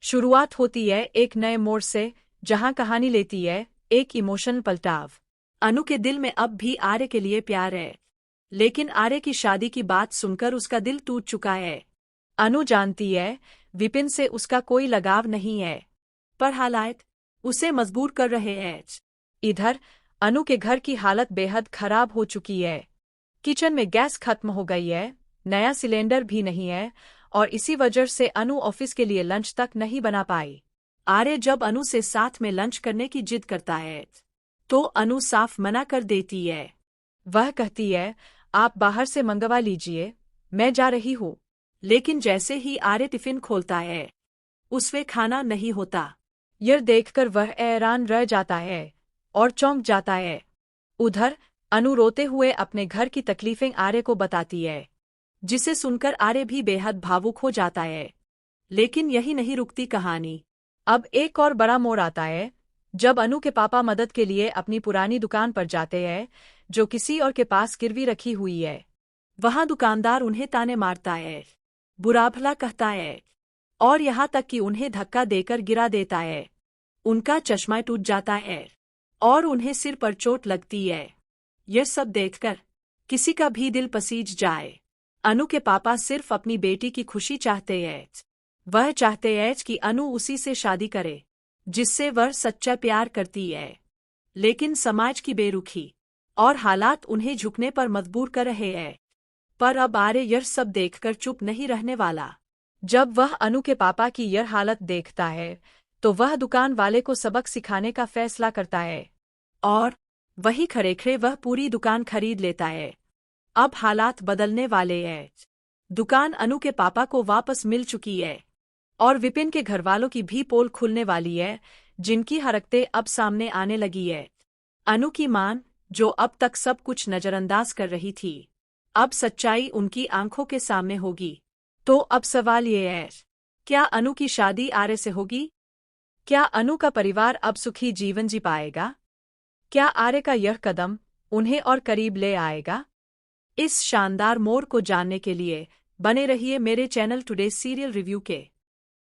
शुरुआत होती है एक नए मोड़ से, जहां कहानी लेती है एक इमोशनल पलटाव। अनु के दिल में अब भी आर्य के लिए प्यार है, लेकिन आर्य की शादी की बात सुनकर उसका दिल टूट चुका है। अनु जानती है विपिन से उसका कोई लगाव नहीं है, पर हालात उसे मजबूर कर रहे हैं। इधर अनु के घर की हालत बेहद खराब हो चुकी है। किचन में गैस खत्म हो गई है, नया सिलेंडर भी नहीं है, और इसी वजह से अनु ऑफिस के लिए लंच तक नहीं बना पाई। आर्य जब अनु से साथ में लंच करने की जिद करता है तो अनु साफ मना कर देती है। वह कहती है, आप बाहर से मंगवा लीजिए, मैं जा रही हूँ। लेकिन जैसे ही आर्य टिफिन खोलता है उसमें खाना नहीं होता। यह देखकर वह हैरान रह जाता है और चौंक जाता है। उधर अनु रोते हुए अपने घर की तकलीफें आर्य को बताती है, जिसे सुनकर आर्य भी बेहद भावुक हो जाता है। लेकिन यही नहीं रुकती कहानी। अब एक और बड़ा मोड़ आता है, जब अनु के पापा मदद के लिए अपनी पुरानी दुकान पर जाते हैं, जो किसी और के पास गिरवी रखी हुई है। वहां दुकानदार उन्हें ताने मारता है, बुरा भला कहता है, और यहाँ तक कि उन्हें धक्का देकर गिरा देता है। उनका चश्मा टूट जाता है और उन्हें सिर पर चोट लगती है। यह सब देखकर किसी का भी दिल पसीज जाए। अनु के पापा सिर्फ अपनी बेटी की खुशी चाहते हैं। वह चाहते हैं कि अनु उसी से शादी करे जिससे वह सच्चा प्यार करती है। लेकिन समाज की बेरुखी और हालात उन्हें झुकने पर मजबूर कर रहे हैं। पर अब आर्य यह सब देखकर चुप नहीं रहने वाला। जब वह अनु के पापा की यह हालत देखता है तो वह दुकान वाले को सबक सिखाने का फैसला करता है, और वही खरेखरे वह पूरी दुकान खरीद लेता है। अब हालात बदलने वाले हैं। दुकान अनु के पापा को वापस मिल चुकी है, और विपिन के घरवालों की भी पोल खुलने वाली है, जिनकी हरकतें अब सामने आने लगी है। अनु की मां, जो अब तक सब कुछ नजरअंदाज कर रही थी, अब सच्चाई उनकी आंखों के सामने होगी। तो अब सवाल ये है, क्या अनु की शादी आर्य से होगी? क्या अनु का परिवार अब सुखी जीवन जी पाएगा? क्या आर्य का यह कदम उन्हें और करीब ले आएगा? इस शानदार मोड़ को जानने के लिए बने रहिए मेरे चैनल टुडे सीरियल रिव्यू के।